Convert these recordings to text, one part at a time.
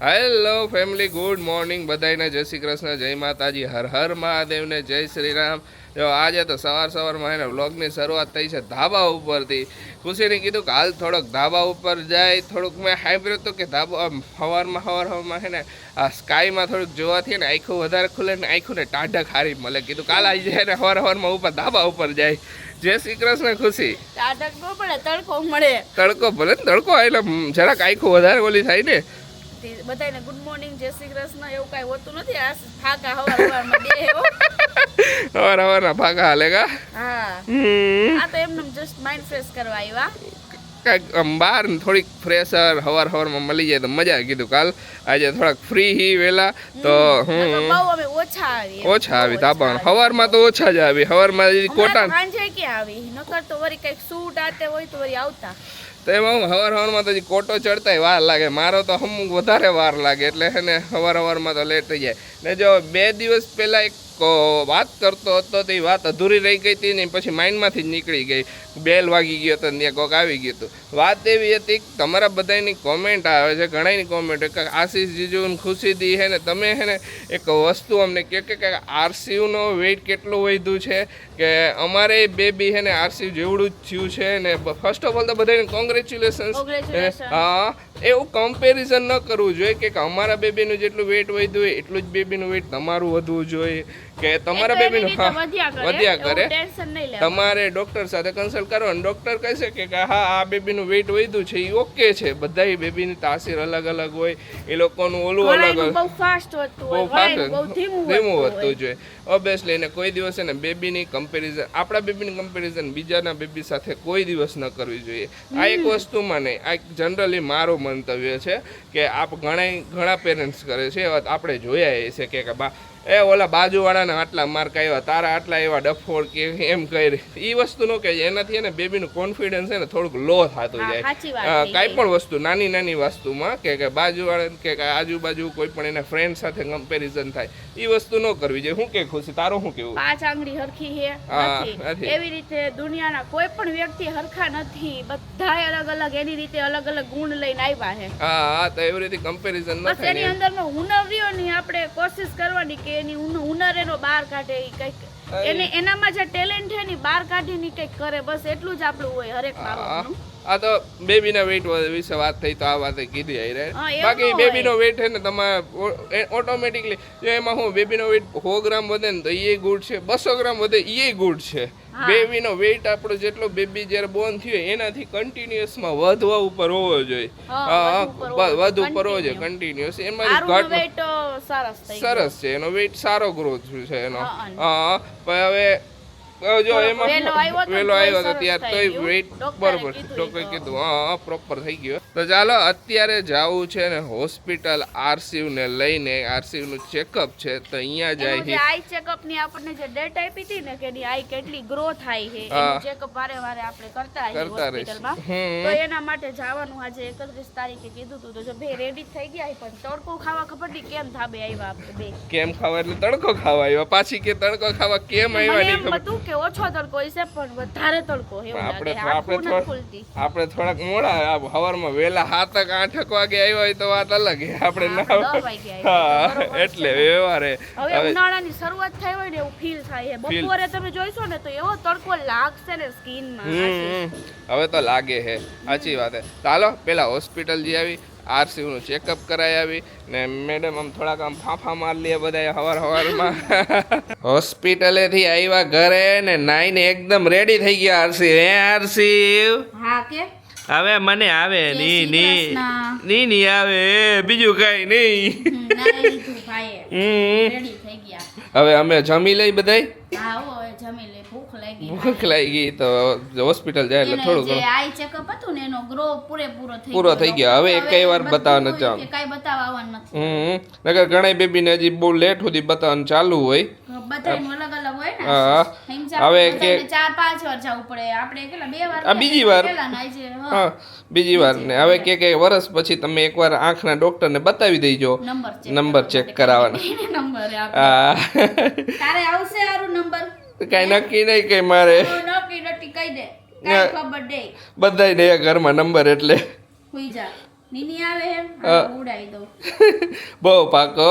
Hello family, good morning બધાને. જય શ્રી કૃષ્ણ, જય માતાજી, હર હર મહાદેવને જય શ્રી રામ. જો આજે તો સવારમાં એને વ્લોગની શરૂઆત થઈ છે ધાબા ઉપરથી. ખુશીને કીધું કે હાલ થોડોક ધાબા ઉપર જાય. થોડુંક મેં સાંભળ્યું હતું કે ધાબા સવારમાં છે ને આ સ્કાયમાં થોડુંક જોવાથી ને આંખું વધારે ખુલે ને આંખું ને ટાઢક હારી મળે. કીધું કાલ આવી જાય ને સવારમાં ઉપર ધાબા ઉપર જાય. જય શ્રી કૃષ્ણ ખુશી. ટાઢક ન પડે, તડકો મળે. તડકો ભલે ને તડકો એટલે જરાક આંખું વધારે ઓલી થાય ને. બધાને ગુડ મોર્નિંગ, જય શ્રી કૃષ્ણ. એવું કઈ હોતું નથી. આ ફાકા સવારમાં દે હો. સવારના ફાકા હાલે કા. હા, આ તો એમને જસ્ટ માઇન્ડ ફ્રેશ કરવા આવ્યા. કાંઈક આમ બહાર થોડીક ફ્રેશર સવારમાં મળી જાય તો મજા. કીધું કાલ આજે થોડાક ફ્રી હી વેલા તો ઓછા આવી ધાબા. સવારમાં તો ઓછા જ આવી. સવારમાં કોટા સાંજે ક્યાં આવી, નકર તો વળી કઈક સૂટ આતે હોય તો વળી આવતા. તો એમાં હું સવારમાં તો કોટો ચડતા વાર લાગે. મારો તો અમુક વધારે વાર લાગે એટલે છે ને સવારમાં તો લેટ થઈ જાય. ને જો 2 દિવસ પહેલાં એક વાત કરતો હતો તો એ વાત અધૂરી રહી ગઈ હતી ને પછી માઇન્ડમાંથી જ નીકળી ગઈ. બેલ વાગી ગયો હતો ને કોક આવી ગયું હતું. વાત એવી હતી કે તમારા બધાની કોમેન્ટ આવે છે, ઘણાની કોમેન્ટ કે આશીષ જીજુ ખુશી દી છે ને તમે છે ને એક વસ્તુ અમને કહો કે આરસીયુનો વેઇટ કેટલું વધ્યું છે. કે અમારે બેબી છે ને આરસીયુ જેવડું જ થયું છે ને. ફર્સ્ટ ઓફ ઓલ તો બધાને કોંગ્રેચ્યુલેશન્સ. હા, એવું કમ્પેરિઝન ન કરવું જોઈએ કે અમારા બેબીનું જેટલું વેઇટ વધ્યું હોય એટલું જ બેબીનું વેઇટ તમારું વધવું જોઈએ. કે તમારા બેબીનું વધ્યા કરે. તમારે ડૉક્ટર સાથે કન્સલ્ટ કરો અને ડૉક્ટર કહેશે કે હા આ બેબીનું વેઇટ વધ્યું છે એ ઓકે છે. બધા બેબીની તાસીર અલગ અલગ હોય, એ લોકોનું ઓલું અલગ બહુ ફાસ્ટ ધીમું વધતું જોઈએ. ઓબ્વિયસલી એને કોઈ દિવસ એને બેબીની કમ્પેરિઝન, આપણા બેબીની કમ્પેરિઝન બીજાના બેબી સાથે કોઈ દિવસ ન કરવી જોઈએ. આ એક વસ્તુમાં નહીં, આ જનરલી મારું મંતવ્ય છે કે ઘણા પેરેન્ટ્સ કરે છે. આપણે જોયા છે કે બા એ ઓલા બાજુવાળાને આટલા માર્ક આવ્યા, તારા આટલા એવા ડફોડ કે એમ કરી. એ વસ્તુ ન કહે. એનાથી એને બેબીનું કોન્ફિડન્સ છે ને થોડુંક લો થતું જાય. કાંઈ પણ વસ્તુ નાની વસ્તુમાં કે બાજુવાળા કે આજુબાજુ કોઈ પણ એના ફ્રેન્ડ સાથે કમ્પેરિઝન થાય, એ વસ્તુ ન કરવી જોઈએ. શું કે ખુશી, તારું શું કેવું? 5 આંગળી હરખી છે એવી રીતે દુનિયાના કોઈ પણ વ્યક્તિ હરખા નથી. બધાય અલગ અલગ એની રીતે અલગ અલગ ગુણ લઈને આવ્યા છે. હા, તો એવી રીતે કમ્પેરિઝન ન થાય. એની અંદરનો હુનર રહ્યો ને આપણે કોશિશ કરવાની કે એની હુનર એનો બહાર કાઢે. એને એનામાં જે ટેલેન્ટ છે ને બહાર કાઢીને કંઈક કરે. બસ એટલું જ આપણું હોય હરેક બાળકનું. આ તો બેબીના વેઇટ વિશે વાત થઈ તો આ વાત કીધી આવી રહે. બાકી બેબીનો વેઇટ છે ને તમારે ઓટોમેટિકલી એમાં હું બેબીનો વેઇટ 100 ગ્રામ વધે ને તો એ ગુડ છે, 200 ગ્રામ વધે એ ગુડ છે. બેબીનો વેઇટ આપણો જેટલો બેબી જ્યારે બોર્ન થયો એનાથી કન્ટિન્યુઅસમાં વધવા ઉપર હોવો જોઈએ. વધુ ઉપર હોવો જોઈએ કન્ટિન્યુઅસ. એમાં સરસ છે, એનો વેઇટ સારો ગ્રોથ છે એનો. પણ હવે જો એમાં વેલો આવ્યો તો ત્યાર તો વેઇટ બરોબર ડોક્ટરે કીધું હા પ્રોપર થઈ ગયો. તો ચાલો અત્યારે જવું છે ને હોસ્પિટલ આરસીયુ ને લઈને. આરસીયુ નું ચેકઅપ છે તો અહીંયા જાય છે. આઈ ચેકઅપ ની આપણને જે ડેટ આપી હતી ને કે એની આઈ કેટલી ગ્રો થાય છે એનું ચેકઅપ વારે આપણે કરતા હોસ્પિટલમાં. તો એના માટે જવાનું આજે 31 તારીખે કીધું હતું. તો જો બે રેડી થઈ ગયા પણ તડકો ખાવા ખબર નહીં કેમ ધાબે આવ્યા આપણે બે. કેમ ખાવા એટલે તડકો ખાવા આવ્યા. પાછી કે તડકો ખાવા કેમ આવ્યા નહીં ખબર. કે ઓછો તડકો છે પણ વધારે તડકો છે. આપણે થોડાક મોડા સવારમાં વહેલા 7-8 વાગે આવ્યા હોય તો વાત અલગ છે. આપણે એટલે વ્યવહારે હવે ઉનાળાની શરૂઆત થઈ હોય ને એવું ફીલ થાય છે. બપોરે તમે જોઈશો ને તો એવો તડકો લાગશે ને સ્કિનમાં. હવે તો લાગે છે, સાચી વાત છે. ચાલો પેલા હોસ્પિટલ જઈ આવી, આરસીયુ નું ચેકઅપ કરાવી આવી ને મેડમ આમ થોડાક આમ ફાંફા માર લે બધા સવારમાં. હોસ્પિટલેથી આવ્યા ઘરે ને નાઈને એકદમ રેડી થઈ ગયા. આરસીયુ હા કે હવે મને આવે ની આવે બીજું કઈ નહીં. હવે અમે જમી લઈ બધાય. ભૂખ લાગી તો હોસ્પિટલ જાય એટલે થોડું આઈ ચેકઅપ હતું ને એનો ગ્રો પૂરો થઈ ગયો. હવે એક વાર બતાવવા નથી જવાનું. કઈ બતાવવા આવવાનું નથી. નકર ઘણા બેબીને હજી બહુ લેટ સુધી બતાવવાનું ચાલુ હોય. બધાનું અલગ અલગ હોય ને. હવે કે 4-5 વાર જવું પડે. આપણે કેટલા 2 વાર. આ બીજી વાર. હા, બીજી વાર ને હવે કે વર્ષ પછી તમે એકવાર આંખના ડોક્ટરને બતાવી દેજો. નંબર ચેક કરાવવાનો. હા, તારે આવશે આરું નંબર. કઈ નક્કી નહીં કે મારે નક્કી કહી દે. કઈ ખબર દે. બધાય ને ઘરમાં નંબર એટલે હુઈ જા. નીની આવે એમ ઉડાઈ દો બહુ પાકો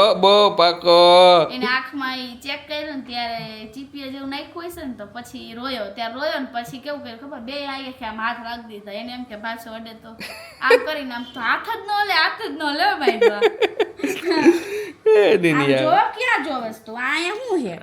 એને આંખમાં ઈ ચેક કર્યું ને ત્યારે ચીપિયા જેવું નાખ્યું હશે ને તો પછી રોયો ને પછી કેવું કર્યું ખબર બે આંખે આમ હાથ રાખી દીધા એને એમ કે પાછો અડે તો આમ કરીને આમ તો હાથ જ ન લે ભાઈ જો ક્યાં જોવસ તું આયા હું હે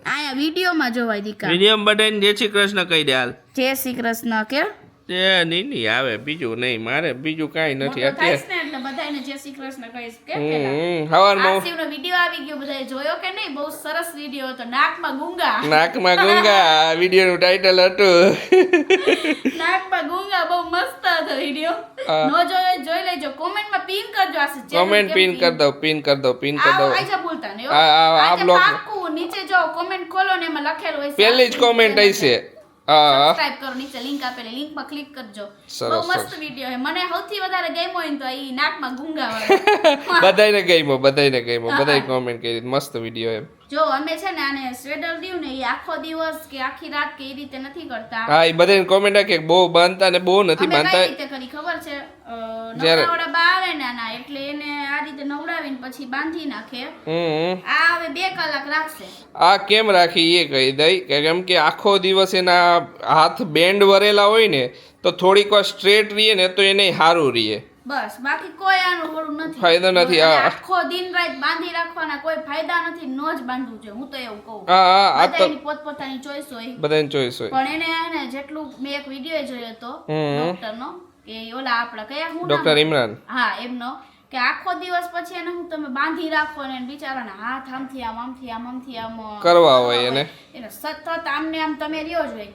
આયા વિડિયોમાં જોવાય દીકા વિડિયો બધાને જય શ્રી કૃષ્ણ કહી દે હાલ જય શ્રી કૃષ્ણ કે તે નીની આવે બીજું નહીં મારે બીજું કાઈ નથી અત્યારે એટલે બધાને જય શ્રી કૃષ્ણ કહીશ કે પેલા હવારમાં આસિફનો વિડિયો આવી ગયો બધાએ જોયો કે નહીં બહુ સરસ વિડિયો હતો નાકમાં ગુંગા વિડિયોનું ટાઇટલ હતું નાકમાં ગુંગા બહુ મસ્ત હતો વિડિયો નો જોયો જોઈ લેજો કોમેન્ટમાં પિન કરજો આસિફ કોમેન્ટ પિન કરી દો આજા બોલતા ને આ બ્લોગ નીચે જો કોમેન્ટ ખોલો ને એમાં લખેલું હોય પહેલી જ કોમેન્ટ હશે સબસ્ક્રાઇબ કરો નીચે લિંક આપેલી લિંકમાં ક્લિક કરજો બહુ મસ્ત વિડિયો છે મને સૌથી વધારે ગમ્યો હોય ને તો ઈ નાકમાં ગુંગા વાળો બધાને ગમ્યો બધાય કોમેન્ટ કરી મસ્ત વિડિયો એમ જો અમે છે ને આને સ્વેટર દીયું ને એ આખો દિવસ કે આખી રાત કે એ રીતે નથી કરતા હા એ બધાને કોમેન્ટ કે બહુ બાંધતા ને બહુ નથી બાંધતા કઈ રીતે કરી ખબર છે નવડાવડા બા આવે ને આના એટલે એને આ રીતે નવડાવીને પછી બાંધી નાખે આ હવે 2 કલાક રાખશે આ કેમ રાખી એ કહી દઈ કે કેમ કે આખો દિવસ એના હાથ બેન્ડ વરેલા હોય ને તો થોડીક વાર સ્ટ્રેટ રહીએ ને તો એને સારું રહીએ બસ બાકી કોઈ આનું હોળું નથી ફાયદો નથી આખો દિન રાત બાંધી રાખવાના કોઈ ફાયદા નથી નો જ બાંધવું જોઈએ હું તો એવું કહું બધાની પોતપોતાની ચોઈસ હોય પણ એને જેટલું મેં એક વિડિયો જોયો હતો ડોક્ટરનો કે ઓલા આપડા કયા હું ડોક્ટર ઇમરાન હા એમનો કે આખો દિવસ પછી એને હું તમે બાંધી રાખો ને બિચારાના હાથ આમથી આમ કરવા હોય એને સતત આમને આમ તમે રહ્યો જોઈએ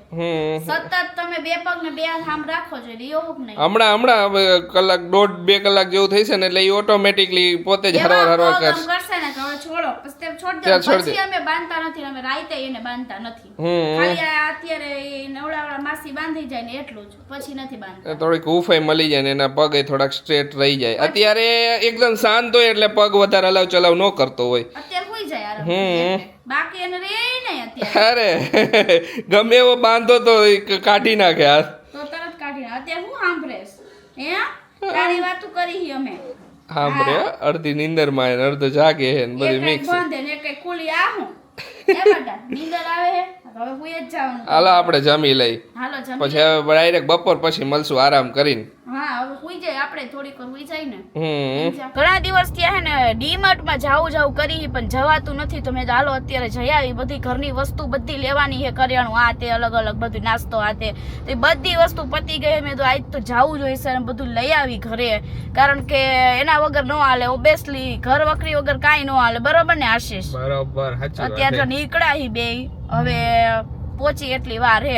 સતત તમે 2 પગ ને 2 હાથ આમ રાખો જોઈએ રહ્યો કે નહીં હમણાં કલાક 1.5-2 કલાક જેવું થઈ છે ને એટલે એ ઓટોમેટિકલી પોતે જ હરવા કરશે ને હવે છોડો પછી છોડી દો પછી અમે બાંધતા નથી અમે રાઈતે એને બાંધતા નથી ખાલી અત્યારે નવડાવાળા માસી બાંધી જાય ને એટલું જ પછી નથી બાંધતા થોડીક ઉફાઈ મળી જાય ને એના પગ થોડાક સ્ટ્રેટ રહી જાય અત્યારે એકદમ શાંત હોય એટલે પગ વધારે હલાવ ચલાવ ન કરતો હોય અત્યારે હોઈ જાય બાકી એને રે નહીં અત્યારે અરે ગમે એવો બાંધો તો કાઢી નાખે હાથ તો તરત કાઢી નાખે અત્યારે હું સાંભળેશ હે તારી વાતો કરી અમે સાંભળે અડધી નીંદરમાં ને અડધો જાગે હે ને બધી મિક્સ બંધ ને કઈ ખુલી આહું એ બેટા નીંદર આવે હે હવે હુઈ જ જવાનું હાલો આપણે જમી લઈ પછી હવે ડાયરેક્ટ બપોર પછી મળશું આરામ કરીને હા હવે હુઈ જાય આપણે થોડીક વાર હુઈ જાય ને ઘણા દિવસ ત્યાં હે ને ડીમાર્ટ માં જાવું કરી પણ જવાતું નથી તો મેં હાલો અત્યારે જઈ આવી બધી ઘરની વસ્તુ બધી લેવાની છે કરિયાણું આ તે અલગ અલગ બધું નાસ્તો આ તે બધી વસ્તુ પતી ગઈ મેં તો આજ તો જાવું જોઈશે અને બધું લઈ આવી ઘરે કારણ કે એના વગર ન હાલે ઓબ્વિયસલી ઘર વકરી વગર કાંઈ ન હાલે બરોબર ને આશીષ બરોબર અત્યારે જો નીકળ્યા બે હવે પહોંચી એટલી વાર હે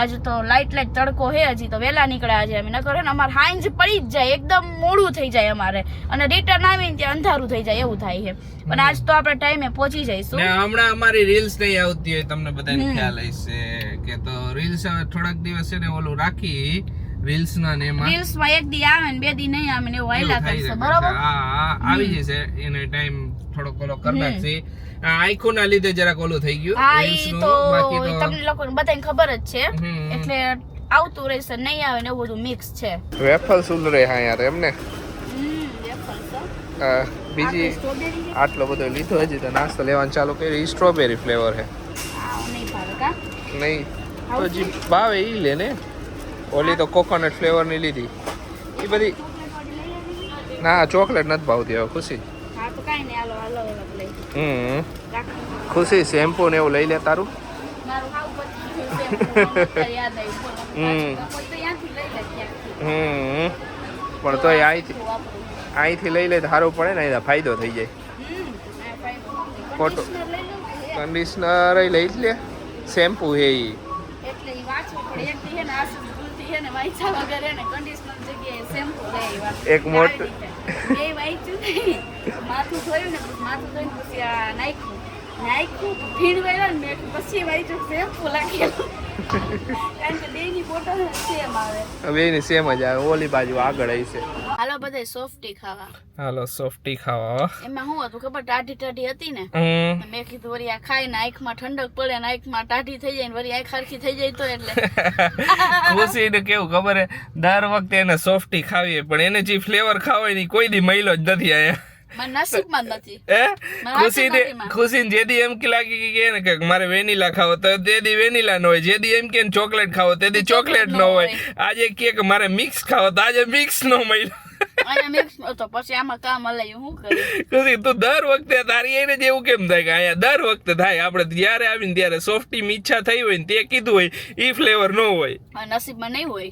આજે તો લાઈટ તડકો હે હજી તો વેલા નીકળ્યા છે અમે નકર હે ને અમારે હાંજ પડી જ જાય એકદમ મોડું થઈ જાય અમારે અને રિટર્ન આવીને ત્યાં અંધારું થઈ જાય એવું થાય છે પણ આજ તો આપણે ટાઈમે પહોંચી જઈશું ને હમણાં અમારી રીલ્સ નહીં આવતી હોય તમને બધાને ખ્યાલ હશે કે તો રીલ્સ થોડાક દિવસ છે ને ઓલું રાખી રીલ્સ ના ને એમાં રીલ્સ માં એક દી આવે ને 2 દી નહીં આવે ને એવું હાઈલા કરશે બરોબર હા આવી જશે એને ટાઈમ થોડો કોલો કરી નાખશે આંખો ના લીધે જરાક ઓલું થઈ ગયું હા ઈ તો તમને લોકોને બધાને ખબર જ છે એટલે આવતું રહેશે નહીં આવે ને એવું બધું મિક્સ છે વેફલ સુલરે હા યાર એમને બીજી આટલો બધો લીધો હજી તો નાસ્તો લેવાનું ચાલુ કર્યું સ્ટ્રોબેરી ફ્લેવર છે નહીં તો જી ભાવે ઈ લે ને ઓલી તો કોકોનટ ફ્લેવર ની લીધી એ બધી ના ચોકલેટ નથી ભાવતી હવે ખુશી ખુશી શેમ્પુ ને એવું લઈ લે તારું પણ તો અહીંથી લઈ લે તો સારું પડે ને ફાયદો થઈ જાય ખોટો કન્ડિશનર લઈ જ લે શેમ્પુ હે ઈ એક મોટું માથું ધોયું ને માથું ધોઈને પછી આ નાખ્યું ભીડવેલા ને પછી વાંચ્યું શેમ્પુ લાગેલું કારણ કે બેની બોટલ સેમ આવે બેની સેમ જ આવે ઓલી બાજુ આગળ આવી છે હાલો આવ્યા બધા સોફ્ટી ખાવા. હાલો સોફ્ટી ખાવા. એમાં શું હતું ખબર, ટાઢી હતી ને, મેં કીધું વળી આ ખાઈને આંખમાં ઠંડક પડે ને આંખમાં ટાઢી થઈ જાય ને વળી આંખ હરખી થઈ જાય તો એટલે ખુશીને કેવું ખબર હે, દર વખતે એને સોફ્ટી ખાવી પણ એને જે ફ્લેવર ખાવાય ની કોઈ દી મહિલો જ નથી આયા. મારા નસીબમાં જ નથી. ખુશીને જે દી એમ કે લાગી કે ને કે મારે વેનીલા ખાવો તો તે દી વેનીલા ન હોય, જે દી એમ કે ચોકલેટ ખાવો તે દી ચોકલેટ ન હોય, આજે કે મારે મિક્સ ખાવો તો આજે મિક્સ ન મળ્યો. અહીંયા મિક્સ તો પછી આમાં કામ હલાયું હું કરું. ખુશી તું દર વખતે તારી એને જ એવું કેમ થાય કે અહીંયા દર વખતે થાય, આપણે જ્યારે આવીને ત્યારે સોફ્ટી ની ઈચ્છા થઈ હોય ને તે કીધું હોય ઈ ફ્લેવર ન હોય, નસીબમાં નહીં હોય.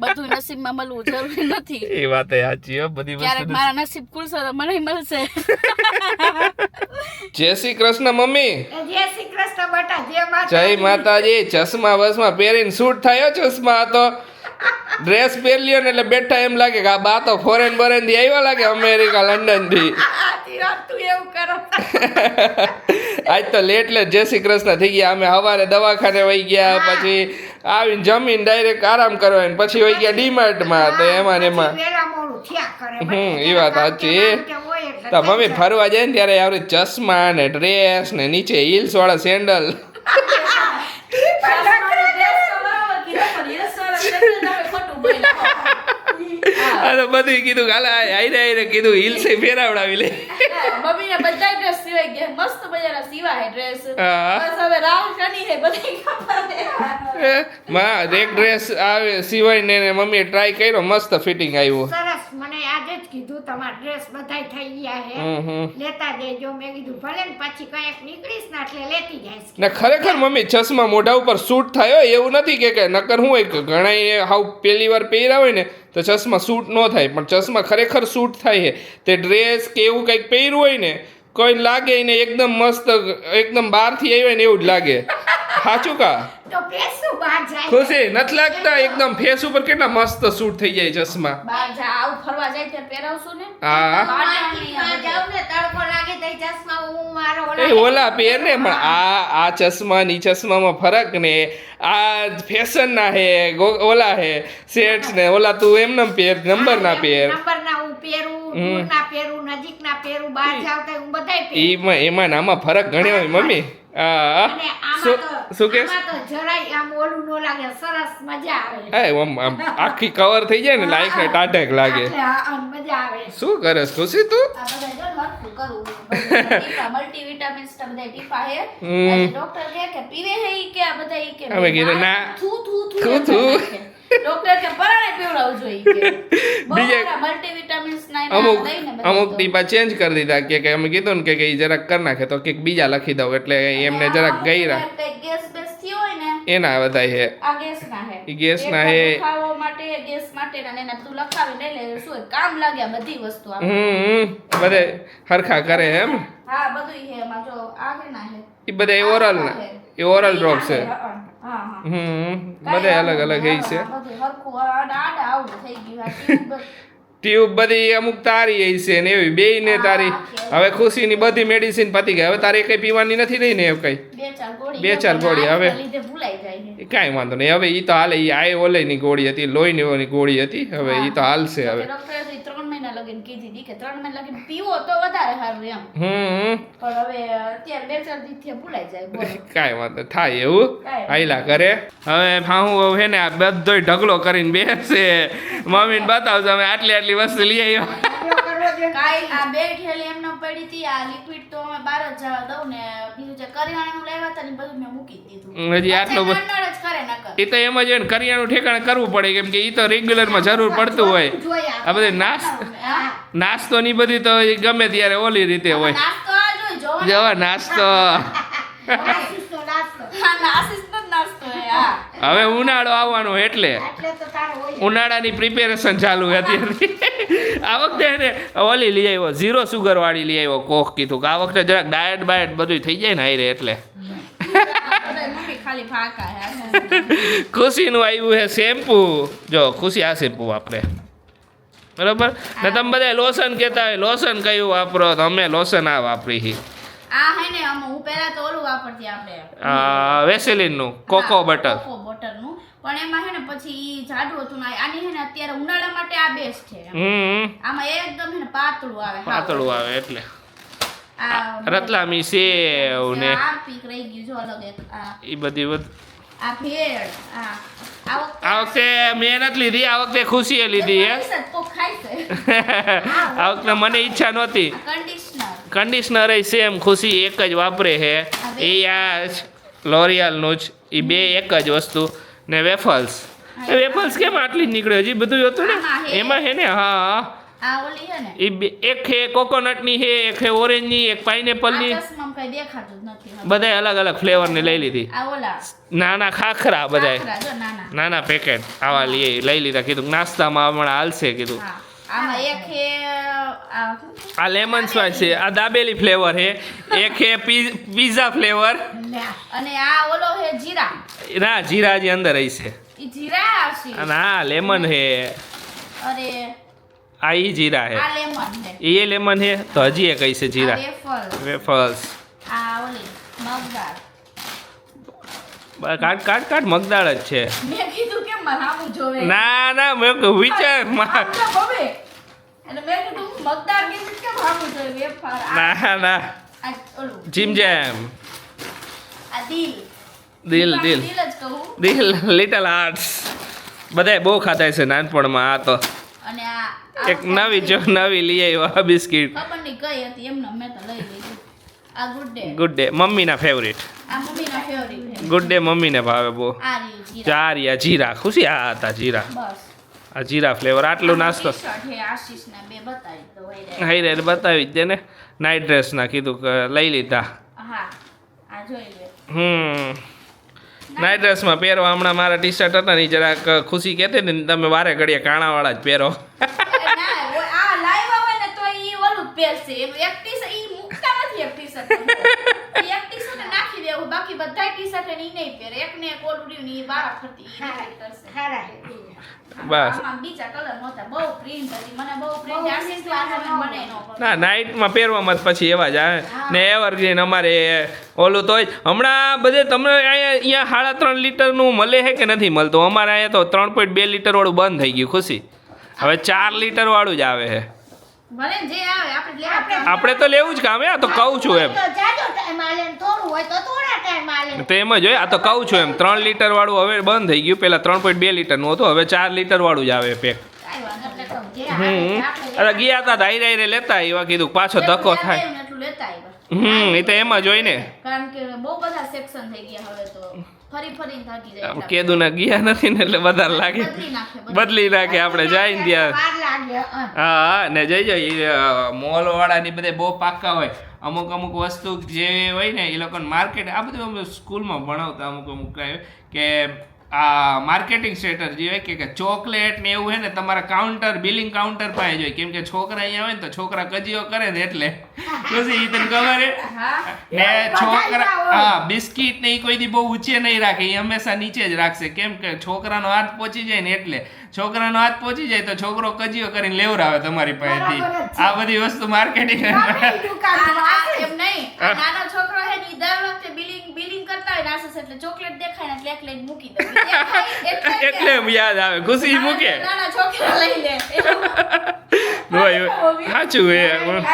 બધું નસીબમાં મળવું જરૂરી નથી. એ વાત સાચી હો, બધી વસ્તુ ક્યારેક મારા નસીબ ખુલશે તો મને મળશે. જય શ્રી કૃષ્ણ મમ્મી. જય શ્રી કૃષ્ણ બેટા. જય માતાજી. ચશ્મા બસમાં પહેરીને શૂટ થયો, ચશ્મા તો ડ્રેસ પહેરી લ્યો ને એટલે બેઠા એમ લાગે કે આ બા તો ફોરેન બરેન થી આવ્યા લાગે, અમેરિકા લંડન થી. આજ તો લેટ જય શ્રી કૃષ્ણ થઈ ગયા. અમે સવારે દવાખાને વહી ગયા, પછી આવીને જમીને ડાયરેક્ટ આરામ કરવા, પછી વહી ગયા ડીમાર્ટ માં. તો એમાં એ વાત સાચી. તો મમ્મી ફરવા જાય ને ત્યારે આવી ચશ્મા ને ડ્રેસ ને નીચે હીલ્સ વાળા સેન્ડલ. બધું કીધું હાલ આઈને કીધું હિલ્સ ફેરાવડાવી લે. મમ્મીને બધા ડ્રેસ સિવાય ગયા, મસ્ત મજાના સિવાય ડ્રેસ. બસ હવે રાઉન્ડ કરી હે બધી ખબર. માં એક ડ્રેસ આવે સિવાય ને મમ્મીએ ટ્રાય કર્યો, મસ્ત ફિટિંગ આવ્યું. સરસ. મને આજે જ કીધું તમારા ડ્રેસ બધાય થઈ ગયા હે, લેતા દેજો. મેં કીધું ભલે ને પછી કઈક નીકળીશ ને એટલે લેતી જઈશ. ને ખરેખર મમ્મી ચશ્મા મોઢા ઉપર સૂટ થાય એવું નથી કે નકર હું હોય કે ઘણા હાવ પહેલી વાર પહેર્યા હોય ને તો ચશ્મા સૂટ ન થાય, પણ ચશ્મા ખરેખર સૂટ થાય છે. તે ડ્રેસ કે એવું કંઈક પહેર્યું હોય ને કોઈ લાગે ને એકદમ મસ્ત, એકદમ બહારથી આવ્યા ને એવું જ લાગે. સાચું કા? તો પેસું બહાર જાય. ખુશી નથી લાગતા? એકદમ ફેસ ઉપર કેટલા મસ્ત સૂટ થઈ જાય ચશ્મા. બહાર જા આવું ફરવા જાય ત્યારે પહેરાવશું ને. હા માર્કેટમાં જાવ ને તડકો લાગે તો ચશ્મા હું મારો એ ઓલા પહેર ને, પણ આ ચશ્મા ની ચશ્મામાં ફરક ને આ ફેશન ના હે, ઓલા હે સેટ્સ ને ઓલા તું એમને પહેર, નંબર ના પહેર. નંબર ના હું પહેરું, દૂર ના પહેરું, નજીક ના પહેરું, બહાર જાવ તો હું બધાય પહેરું. એમાં આમાં ફરક ઘણી હોય મમ્મી. શું કે જરાય આમ ઓલું નો લાગે, સરસ મજા આવે. આખી કવર થઈ જાય ને લાઈક ને ટાટેક લાગે. મજા આવે. શું કરે ખુશી તું? મલ્ટીવિટામિન્સ તો બધા ટીપા હે. ડોક્ટર કે પીવે હે ઈ કે આ બધા ઈ કે અમે કીધું ના થુ ડોક્ટર કે પરાણે પીવડાવજો ઈ કે. બીજા મલ્ટીવિટામિન્સ ના અમુક ટીપા ચેન્જ કરી દીધા કે અમે કીધું ને કે ઈ જરાક કરી નાખે તો કે બીજા લખી દઉં, એટલે એમને જરાક ગઈરા ગેસ બેસ થયો હોય ને એના બધાય હે. આ ગેસ ના હે. ઈ ગેસ ના હે. ખાવા માટે ગેસ માટે ને એને બધું લખાવી લઈ લે. શું કામ લાગે આ બધી વસ્તુ આપણે. બધે હરખા કરે એમ. હા બધું હે એમાં. જો આ કે ના હે ઈ બધા ઓરલ ના, એ ઓરલ ડ્રોપ છે. બધે અલગ અલગ હે છે. બધું હરખું આડા આવું થઈ ગયું. ટ્યુબ બધી અમુક તારી છે ને એવી બેય ને તારી. હવે ખુશીની બધી મેડિસિન પતી ગઈ, હવે તારે કઈ પીવાની નથી રહી ને એવું કઈ. બે ચાર ગોળી હવે કાંઈ વાંધો નહીં. હવે ઈ તો હાલે. ઈ આય ઓલે ની ગોળી હતી, લોહી ની ગોળી હતી, હવે ઈ તો હાલશે. હવે 3 મહિના લગીને કીધી હતી કે 3 મહિના લગીને પીવો તો વધારે સારું એમ. પણ હવે અત્યારે 2-4 દિવસથી ભૂલાઈ જાય. કાંઈ વાંધો થાય એવું આયલા કરે. હવે હું હે ને આ બધોય ઢગલો કરીને બેસે મમ્મીને બતાવજો અમે આટલી વસ્તુ લઈ આવ્યા. કાઈ આ બે થેલી એમને પડી હતી. આ લિક્વિડ તો અમે બહાર જ જવા દઉં ને બીજું જે કરિયાણાનું લાવ્યા હતા ને બધું મેં મૂકી દીધું. હજી આટલું બધું જ કરે નકર. એ તો એમ જ કરિયાણું ઠેકાણે કરવું પડે, કેમ કે એ તો રેગ્યુલરમાં જરૂર પડતું હોય. આ બધું નાસ્તો ની બધી તો ગમે ત્યારે ઓલી રીતે હોય. નાસ્તો આ જોઈ જવા નાસ્તો. હવે ઉનાળો આવવાનો એટલે ઉનાળાની પ્રિપેરેશન ચાલુ હતી. આ વખતે એને ઓલી લઈ આવ્યો, 0 સુગર વાળી લઈ આવ્યો. કોક કીધું કે આ વખતે જરાક ડાયટ બાયટ બધું થઈ જાય ને હારે એટલે. ખુશીનું આવ્યું છે શેમ્પુ. જો ખુશી આ શેમ્પુ વાપરે, બરાબર ને? તમે બધા લોશન કહેતા હોય, લોશન કયું વાપરો? તો અમે લોશન આ વાપરી છીએ. આ હે ને હું પહેલા તો ઓલું વાપરતી આપણે વેસેલિન નું કોકો બટર. કોકો બટર નું પણ એમાં હે ને પછી ઈ જાડું હતું ને આની હે ને અત્યારે ઉનાળા માટે આ બેસ્ટ છે એમ. આમાં એકદમ હે ને પાતળું આવે પાતળું આવે એટલે આ રતલામી સેવ ને આ પીક રહી ગયું જો અલગ એક એ બધી આ ભેળ આ વખતે મેં નથી લીધી આ વખતે ખુશીએ લીધી હે તો ખાઈ છે આ વખતે મને ઈચ્છા નહોતી કન્ડિશનર કન્ડિશનર સેમ ખુશી એક જ વાપરે છે એ આ લોરિયાલનું જ એ બે એક જ વસ્તુ ને વેફલ્સ કેમ આટલી જ નીકળે હજી બધું હતું ને એમાં હે ને હા આ ઓલી હે ને એક હે કોકોનટની હે એક હે ઓરેન્જની એક પાઇનેપલની ચશ્મામાં કઈ દેખાતું જ નથી બધાય અલગ અલગ ફ્લેવરની લઈ લીધી આ ઓલા નાના ખાખરા બધાય ખાખરા જો નાના નાના પેકેટ આવા લઈ લીધા કીધું નાસ્તામાં હમણાં હાલશે કીધું હા આમાં એક હે આ લેમન સ્વાઈસ છે આ દાબેલી ફ્લેવર હે એક હે પીઝા ફ્લેવર અને આ ઓલો હે જીરા ના જીરા હજી અંદર હઈ છે ઈ જીરા આવશે અને આ લેમન હે અરે આ ઈ જીરા હે આ લેમન હે એ લેમન હે તો હજી એક હઈ છે જીરા વેફલ્સ આ ઓલી મગદાળ કાટ મગદાળ જ છે મેં કીધું કેમ મારામું જોવે ના મેં વિચાર આમ તો બબે એટલે મેં કીધું મગદાળ કીધું કેમ મારામું જોવે વેફર ના આ ઓલું જીમ જેમ આ દિલ દિલ જ કહું દિલ લિટલ આર્ટ્સ બધાય બહુ ખાતા છે નાનપણમાં આ તો અને આ એક નવી લઈ આવ્યા બિસ્કિટ ખબર નહીં કઈ હતી એમને મેં તો લઈ લીધી આ ગુડ ડે મમ્મીના ફેવરિટ આ મમ્મીના ફેવરિટ ગુડ ડે મમ્મીને ભાવે બહુ આ રહ્યું જીરા જીરા ખુશી આ હતા જીરા બસ આ જીરા ફ્લેવર આટલો નાસ્તો ટી-શર્ટ હે આશીષના બે બતાવી દો હાઈ બતાવી જ દે ને નાઇટ ડ્રેસના કીધું કે લઈ લીધા હા આ જોઈ લે નાઇટ ડ્રેસમાં પહેરવા હમણાં મારા ટી શર્ટ હતા ને ઈ જરાક ખુશી કહેતી ને તમે વારે ઘડીએ કાણાવાળા જ પહેરો ના આ લાઈવ આવે ને તો ઈ ઓલું જ પહેરશે એનું એક ટી-શર્ટ ઈ મુકતા નથી એક ટી-શર્ટ ઈ એક ટી-શર્ટ નાખી દેવું બાકી બધા ટી-શર્ટ ઈ નહીં પહેરે એક ને એક ઓલું રહ્યું ને ઈ વારા ફરતી ઈ રીતે કરશે બસ આમાં બીજા કલર નહોતા બહુ પ્રિન્ટ હતી મને બહુ પ્રિન્ટ આશીષ તો આ મને મને નો ના નાઇટમાં પહેરવામાં જ પછી એવા જ આવે ને એવરગ્રીન અમારે ઓલું તોય હમણાં બધે તમને અહીંયા 3.5 લીટરનું મળે છે કે નથી મળતું અમારે અહીંયા તો 3.2 લીટર વાળું બંધ થઈ ગયું ખુશી હવે 4 લીટર વાળું જ આવે છે ભલે જે આવે આપણે લેવા આપણે તો લેવું જ કામ આ તો કહું છું એમ તો જાજો ટાઈમ આલે ને થોડું હોય તો થોડા ટાઈમ આલે તો એમ જ હોય આ તો કહું છું એમ 3 લીટર વાળું હવે બંધ થઈ ગયું પહેલાં 3.2 લીટરનું હતું હવે 4 લીટર વાળું જ આવે પેક કાંઈ વાંધો નહીં. જે આવે અરે ગયા હતા ધાઈ લેતા એવા કીધું પાછો ધક્કો થાય એટલું લેતા આવ્યા એ તો એમાં જ હોય ને કારણ કે બહુ બધા સેક્શન થઈ ગયા હવે તો ફરીને થાકી જાય એટલા. કેદુના ગયા નથી ને એટલે વધારે લાગે બદલી નાખે બદલી નાખે આપણે જાય ને ત્યાં વાર લાગે હા ને જઈ મોલ વાળાની બધે બહુ પાક્કા હોય અમુક વસ્તુ જે હોય ને એ લોકોને માર્કેટ આ બધું અમે સ્કૂલમાં ભણાવતા અમુક કે આ માર્કેટિંગ સ્ટ્રેટજી હોય કે ચોકલેટ ને એવું હોય ને તમારા કાઉન્ટર બિલિંગ કાઉન્ટર પાસે જોઈએ કેમ કે છોકરા અહીંયા હોય ને તો છોકરા કજીઓ કરે ને એટલે પછી તને ખબર હે ને છોકરા હા બિસ્કિટ ને ઈ કોઈ દી બહુ ઊંચે નહીં રાખે એ હંમેશા નીચે જ રાખશે કેમ કે છોકરાનો હાથ પહોંચી જાય ને એટલે છોકરાનો હાથ પહોંચી જાય તો છોકરો કજીઓ કરીને લેવરાવે તમારી પાસેથી આ બધી વસ્તુ માર્કેટિંગ એમ નહીં આ નાનો છોકરો હે ની દર વખતે બિલિંગ કરતા હોય નાસસ એટલે ચોકલેટ દેખાય ને એટલે એક લઈને મૂકી દે એટલે એમ યાદ આવે ખુશી મૂકે નાના છોકરા લઈ લે સાચું હે એનું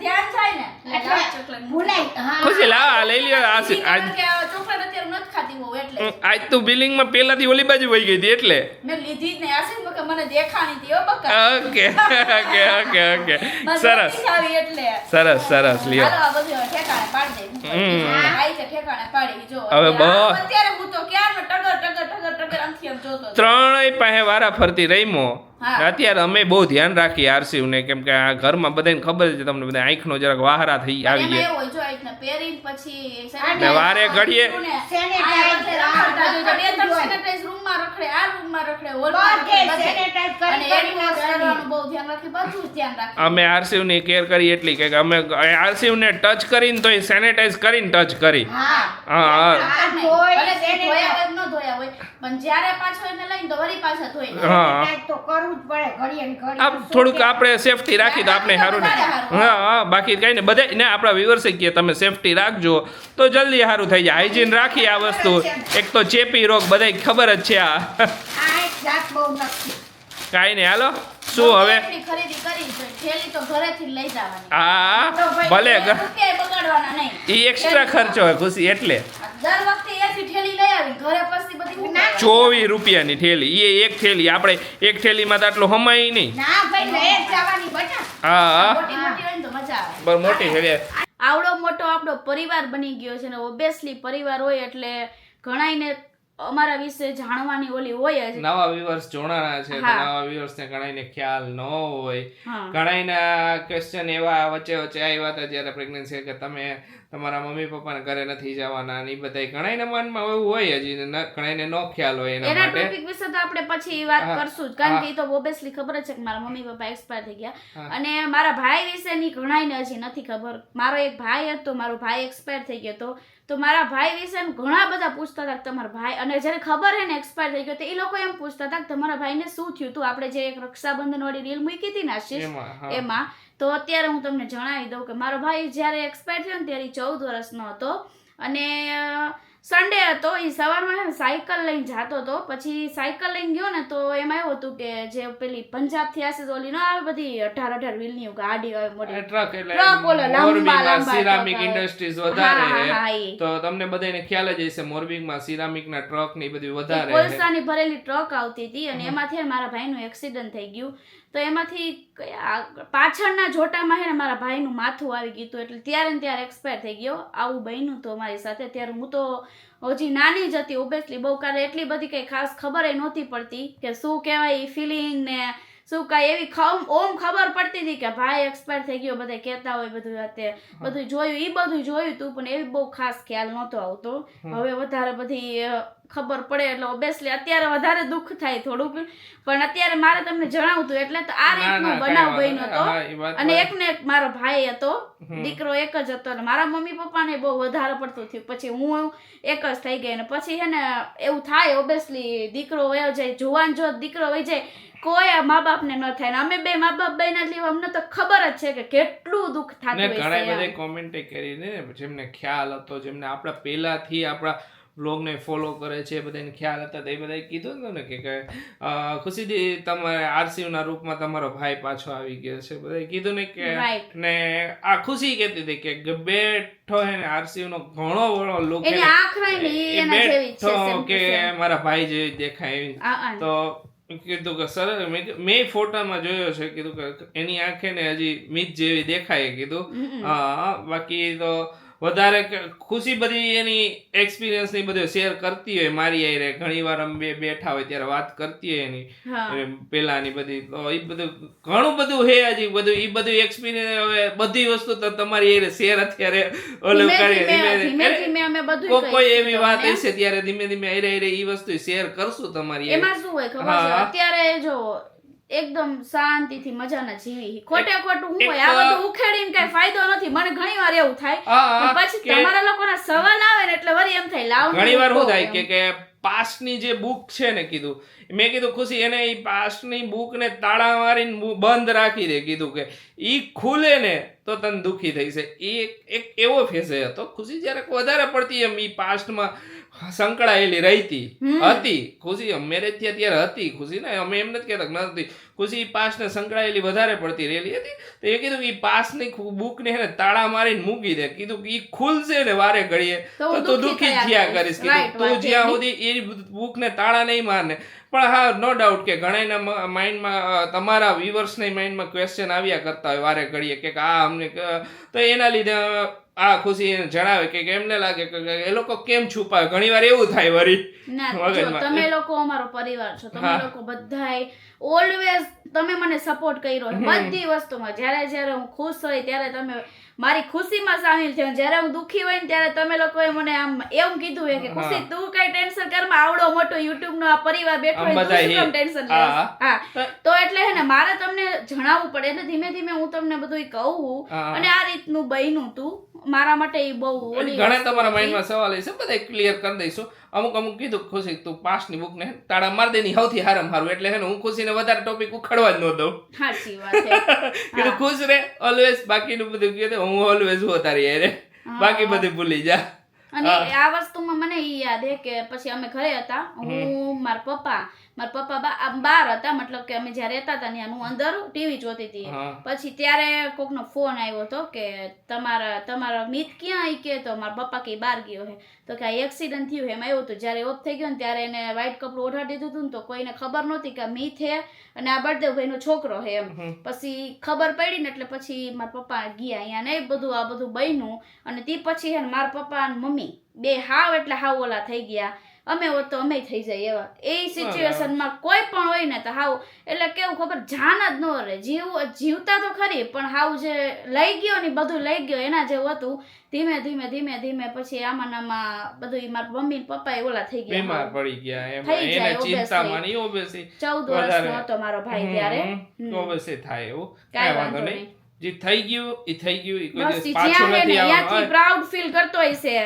ધ્યાન થાય ને એટલે ચોકલેટ ભૂલાય હા ખુશી લાવ લઈ લ્યો આજ ચોકલેટ અત્યારે નથી ખાતી હોઉં એટલે આજ તું બિલિંગમાં પહેલાથી ઓલી બાજુ વહી ગઈ હતી એટલે મેં લીધી જ નહીં આશીષ કે મને દેખાણી હતી ઓ બકા ઓકે બસ સરસ નથી આવી એટલે સરસ લ્યો હાલો આ બધું ઠેકાણે પાડી દે આઈ છે ઠેકાણે પાડી જો હવે બહુ અત્યારે હું તો ક્યારનો ટગર આમથી આમ જોતો હતો. ત્રણેય પાસે વારા ફરતી રહીમો હા. અત્યારે અમે બહુ ધ્યાન રાખીએ આરસીવ ને કેમ કે આ ઘરમાં બધાને ખબર છે તમને બધા આંખનો જરાક વહારા થઈ આવી એમાં ગયા એવું હોય જો આ રીતના પહેરીને પછી ને વારે ઘડીએ સેનેટાઈઝ રૂમમાં રખડે આ રૂમમાં રખડે હોલમાં રખડે અને એની કરવાનું બહુ ધ્યાન રાખે બધું જ ધ્યાન રાખે અમે આરસીવની કેર કરી એટલી કે અમે આરસીવને ટચ કરીને તોય સેનેટાઈઝ કરીને ટચ કરી હા હા ભલે ધોયા હોય કે ન ધોયા હોય પણ જ્યારે પાછો એને લઈને તો વળી પાછા ધોઈ નાખે. હા કાંઈક તો કરવું જ પડે ઘડીએ ને ઘડીએ. આ થોડુંક આપણે સેફટી રાખી તો આપણે સારું ને હા હા બાકી કઈ ને બધા ને આપણા વ્યુઅર્સે કહે તમે સેફટી રાખજો તો જલ્દી સારું થઈ જાય હાઇજીન રાખી આ વસ્તુ એક તો ચેપી રોગ બધાય ખબર જ છે આ આ એક જાત બહુ નથી. કાંઈ નહીં હાલો શું હવે એટલી ખરીદી કરી છે થેલી તો ઘરેથી જ લઈ જવાની. હા ભલે એક રૂપિયા બગાડવાના નહીં. એ એક્સ્ટ્રા ખર્ચો હોય ખુશી એટલે દર વખતે એથી થેલી લઈ આવી ઘરે પછી બધી હું કરું? 24 રૂપિયાની થેલી એ એક થેલી આપણે એક થેલીમાં તો આટલું હમાય નહીં ના ભાઈ લઈ જ જવાની બટા. હા હા મોટી મોટી હોય ને તો મજા આવે. બસ મોટી થેલી આવડો મોટો આપણો પરિવાર બની ગયો છે ને ઓબ્વિયસલી પરિવાર હોય એટલે ઘણાયને અમારા વિશે જાણવાની ઓલી હોય જ. નવા વ્યુઅર્સ જોડાણા છે તો હા. નવા વ્યુઅર્સ ને ઘણાને ખ્યાલ ન હોય હા. ઘણાના ક્વેશ્ચન એવા વચ્ચે આવ્યા હતા જ્યારે પ્રેગ્નન્સી કે તમે તમારા મમ્મી પપ્પાના ઘરે નથી જવાના ને એ બધા ઘણાના મનમાં એવું હોય હજી ઘણાને ન ખ્યાલ હોય એના એના માટે ટોપિક વિશે તો આપણે પછી વાત હા. કરશું જ કારણ કે એ તો ઓબ્વિયસલી ખબર જ છે કે મારા મમ્મી પપ્પા એક્સપાયર થઈ ગયા અને મારા ભાઈ વિશેની ઘણાયને હજી નથી ખબર. મારો એક ભાઈ હતો મારો ભાઈ એક્સપાયર થઈ ગયો તો મારા ભાઈ વિશે ઘણા બધા પૂછતા હતા કે તમારા ભાઈ અને જ્યારે ખબર હે ને એક્સપાયર થઈ ગયો તો એ લોકો એમ પૂછતા હતા કે તમારા ભાઈને શું થયું હતું. આપણે જે એક રક્ષાબંધન વાળી રીલ મૂકી હતી ને આશીષ એમાં, હા. એમાં તો અત્યારે હું તમને જણાવી દઉં કે મારો ભાઈ જ્યારે એક્સપાયર થયો ને ત્યારે ઈ 14 વર્ષનો હતો અને સન્ડે હતો એ સવારમાં છે ને સાયકલ લઈને જતો હતો પછી સાયકલ લઈને ગયો ને તો એમાં એવું હતું કે જે પેલી પંજાબથી આશીષ ઓલી ના આવે બધી 18 વ્હીલની ગાડી આવે મોટી ટ્રક એટલે ટ્રક ઓલા લાંબા મોરબીમાં લાંબા સિરામિક ટ્રક આવે. ઇન્ડસ્ટ્રીઝ હા, વધારે હા, છે. હા, ઈ. તો તમને બધાને ખ્યાલ જ હશે મોરબીમાં સિરામિકના ટ્રક ને એ બધું વધારે છે. કોલસાની ભરેલી ટ્રક આવતી હતી અને એમાંથી મારા ભાઈનું એક્સિડન્ટ થઈ ગયું તો એમાંથી પાછળના જોટામાં હે ને મારા ભાઈનું માથું આવી ગયું હતું એટલે ત્યારે ને ત્યારે એક્સપાયર થઈ ગયો. આવું બન્યું તો મારી સાથે. ત્યારે હું તો હજી નાની જ હતી ઓબ્વિયસલી બહુ કારણ એટલી બધી કઈ ખાસ ખબર નહોતી પડતી કે શું કહેવાય ફિલિંગ ને શું કાંઈ એવી ઓમ ખબર પડતી હતી કે ભાઈ એક્સપાયર થઈ ગયો બધા કહેતા હોય બધું અત્યારે બધું જોયું એ બધું જોયું હતું પણ એવી બહુ ખાસ ખ્યાલ નહોતો આવતો. હવે વધારે બધી ખબર પડે એટલે ઓબ્વિયસલી અત્યારે વધારે દુઃખ થાય થોડુંક પણ અત્યારે મારે તમને જણાવવું હતું એટલે તો આ રીતનો બનાવ બન્યો હતો અને એક ને એક મારો ભાઈ હતો દીકરો એક જ હતો અને મારા મમ્મી પપ્પાને બહુ વધારે પડતું થયું પછી હું એક જ થઈ ગઈ અને પછી છે ને એવું થાય ઓબ્વિયસલી દીકરો વયો જાય જુવાન જો દીકરો વહી જાય કોઈ મા બાપને ન થાય ને અમે બે મા બાપ બન્યા એટલે અમને તો ખબર જ છે કે કેટલું દુઃખ થતું ને હોય ઘણા છે બધા કોમેન્ટ કરી ને જેમને ખ્યાલ હતો જેમને આપણા પહેલાથી આપણા વ્લોગને ફોલો કરે છે બધાને ખ્યાલ હતા તો એ બધાએ કીધું ને કે ખુશીથી તમારે આરસીયુના રૂપમાં તમારો ભાઈ પાછો આવી ગયો છે બધાએ કીધું ને કે Right. ને આ ખુશી કહેતી હતી કે બેઠો હે ને આરસીયુનો ઘણો બળો લુક એની આંખ હોય ને ઈ એના જેવી જ છે same to કે same. મારા ભાઈ જેવી દેખાય એવી આ તો કીધું કે સર મેં ફોટામાં જોયો છે કીધું કે એની આંખે ને હજી મીત જેવી દેખાય કીધું બાકી તો વધારે ખુશી બધી એની એક્સપિરિયન્સ ની બધું શેર કરતી હોય મારી આરે ઘણી વાર અમે બેઠા હોય ત્યારે વાત કરતી હોય એની પેલાની બધી તો એ બધું ઘણું બધું હે હજી બધું એ બધું એક્સપિરિયન્સ હવે બધી વસ્તુ તો તમારી આરે શેર અત્યારે ઓલું કરી કોઈ એવી વાત હશે ત્યારે ધીમે ધીમે આરે એ વસ્તુ શેર કરશું તમારી એમાં શું હોય ખબર છે અત્યારે જો એકદમ શાંતિથી મજાના જીવી ખોટે ખોટું હું હોય આ બધું ઉખેડીને કઈ ફાયદો નથી મને ઘણી વાર એવું થાય પછી તમારા લોકોના સવાલ આવે ને એટલે વળી એમ થાય લાવ ઘણી વાર શું થાય કે પાસ્ટની જે બુક છે ને કીધું મેં કીધું ખુશી એને એ પાસ્ટની બુક ને તાળા મારીને બંધ રાખી દે કીધું કે ઈ ખુલે ને તો તને દુખી થઈ છે એ એક એવો ફેઝ હતો ખુશી જ્યારે વધારે પડતી એમ ઈ પાસ્ટમાં સંકળાયેલી રહેતી હતી ખુશી મેરેજ થી અત્યારે હતી ખુશી ને અમે એમ નથી કહેતા નથી ખુશી પાસ ને સંકળાયેલી વધારે પડતી રહેલી હતી તો એ કીધું કે પાસ ની બુક ને તાળા મારીને મૂકી દે કીધું કે ઈ ખુલશે ને વારે ઘડીએ તો તું દુઃખી જ થયા કરીશ કીધું તું જ્યાં સુધી એ બુક ને તાળા નહીં મારને પણ હા નો ડાઉટ કે ઘણાના માઇન્ડમાં તમારા વ્યુઅર્સના માઇન્ડમાં ક્વેશ્ચન આવ્યા કરતા હોય વારે ઘડીએ કે આ અમને તો એના લીધે આ ખુશી જણાવે કે એમને લાગે કે એ લોકો કેમ છુપાવે ઘણી વાર એવું થાય વરી તમે લોકો અમારો પરિવાર છો તમે લોકો બધાય ઓલવેઝ તમે મને સપોર્ટ કર્યો બધી વસ્તુમાં જ્યારે જ્યારે હું ખુશ હોય ત્યારે તમે મારી ખુશીમાં સામેલ થયો. જ્યારે હું દુઃખી હોય ને ત્યારે તમે લોકોએ મને આમ એવું કીધું છે કે ખુશી તું કઈ ટેન્શન કરમાં, આવડો મોટો યુટ્યુબ નો આ પરિવાર બેઠો હોય તું શું કામ ટેન્શન લેસ. હા તો એટલે હે ને મારે તમને જણાવવું પડે એટલે ધીમે ધીમે હું તમને બધું કહું અને આ રીતનું બન્યું તું મારા માટે એ બહુ ઘણા તમારા માઇન્ડમાં સવાલ છે બધા ક્લિયર કરી દઈશું. અમુક કીધું ખુશી તું પાસની બુક ને તાળા માર દેની સૌથી હારામાં હારું એટલે હે ને હું ખુશીને વધારે ટોપિક ઉખાડવા જ ન દઉં. સાચી વાત છે. કીધું ખુશ રે ઓલવેઝ, બાકીનું બધું કીધું હું ઓલવેઝ હું તારી યારે, બાકી બધું ભૂલી જા. અને આ વસ્તુમાં મને ઈ યાદ હે કે પછી અમે ઘરે હતા, હું મારા પપ્પા બહાર હતા, મતલબ કે અમે જ્યાં રહેતા હતા ત્યાં હું અંદર ટીવી જોતી હતી. પછી ત્યારે કોકનો ફોન આવ્યો હતો કે તમારા મિત ક્યાં આવી, કે તો મારા પપ્પા કે બહાર ગયો હે, તો કે એક્સિડન્ટ થયું એમ આવ્યું હતું. જ્યારે ઓફ થઈ ગયો ને ત્યારે એને વ્હાઈટ કપડું ઓઢાડી દીધું હતું ને તો કોઈને ખબર નહોતી કે મિત હે અને આ બળદેવ ભાઈનો છોકરો હે એમ. પછી ખબર પડી ને એટલે પછી મારા પપ્પા ગયા અહીંયા ને બધું આ બધું બન્યું. અને તે પછી હે ને મારા પપ્પા અને મમ્મી બે હાવ એટલે હાવ ઓલા થઈ ગયા. અમે હોત તો અમે થઈ જાય એવા. એ સિચ્યુએશનમાં કોઈ પણ હોય ને તો હાવ એટલે કેવું ખબર જાન જ ન રહે. જીવતા તો ખરી પણ હાવ જે લઈ ગયો ને બધું લઈ ગયો એના જેવું હતું. ધીમે ધીમે પછી આમાં બધું મારા મમ્મી પપ્પા એ ઓલા થઈ ગયા, બીમાર પડી ગયા એમ. થઈ જાય એને ચિંતામાં ની ઓબેસી 14 વર્ષનો હતો મારો ભાઈ ત્યારે. ઓબેસી થાય એવું કાંઈ વાંધો નહીં. જે થઈ ગયું એ થઈ ગયું, એ કોઈ બસ દિવસ ઈ પાછું જ્યાં હે ને નથી ત્યાંથી આવવાનું. પ્રાઉડ ફીલ કરતો હશે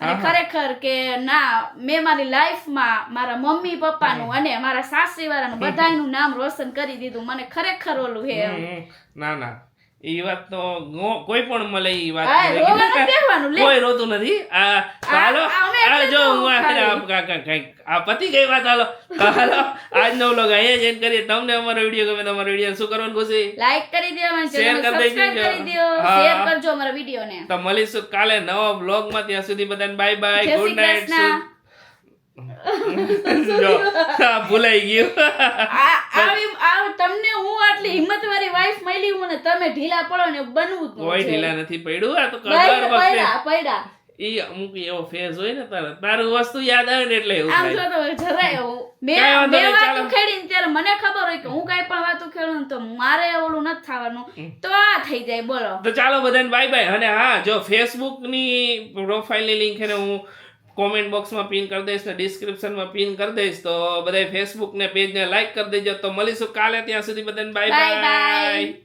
અને ખરેખર કે ના મેં મારી લાઈફમાં મારા મમ્મી પપ્પાનું અને મારા સાસરી વાળાનું બધાયનું નામ રોશન કરી દીધું. મને ખરેખર ઓલું હે એમ. ના એ વાત તો કોઈ પણ મળે એ વાત રોવા નથી બેહવાનું લે. કોઈ રોતું નથી. હાલો આ જો હું આ પતિ ગઈ વાત. હાલો આજનો વ્લોગ અહીંયા જ એન્ડ કરીએ. તમને અમારો વિડીયો ગમે તો અમારો વિડીયો શું કરવાનું ખુશી? લાઈક કરી દો, અને શેર ચેનલ કરી સબસ્ક્રાઇબ કરી દેજો. દો, શેર કરજો અમારા વિડીયોને. તો મળીશું કાલે નવા વ્લોગમાં. ત્યાં સુધી બધાને બાય બાય, જય ગુડ શ્રી નાઇટ. કૃષ્ણ. ભૂલાઈ ગયું. તમને હું આટલી હિંમતવાળી વાઈફ મળી હું ને તમે ઢીલા પડો ને બનવું જ કોઈ ઢીલા નથી પડ્યું. આ તો દર વખતે પૈડા ઈ અમુક એવો ફેઝ હોય ને તારું વસ્તુ યાદ આવે ને એટલે એવું આમ થાય. જો તો જરાય હું કાંઈ વાંધો નહીં, વાતો ચાલો. ખેડીને ત્યારે મને ખબર હોય કે હું કાંઈ પણ વાતો ખેડું ને તો મારે ઓલું નથી થવાનું, તો આ થઈ જાય. બોલો તો ચાલો બધાને બાય બાય. અને હા, જો ફેસબુક ની પ્રોફાઇલ ની લિંક છે ને હું કોમેન્ટ બોક્સમાં પિન કરી દઈશ ને ડિસ્ક્રિપ્શનમાં પિન કરી દઈશ. તો બધા ફેસબુક ને પેજ ને લાઈક કરી દેજો. તો મળીશું કાલે. ત્યાં સુધી બધાને બાય બાય.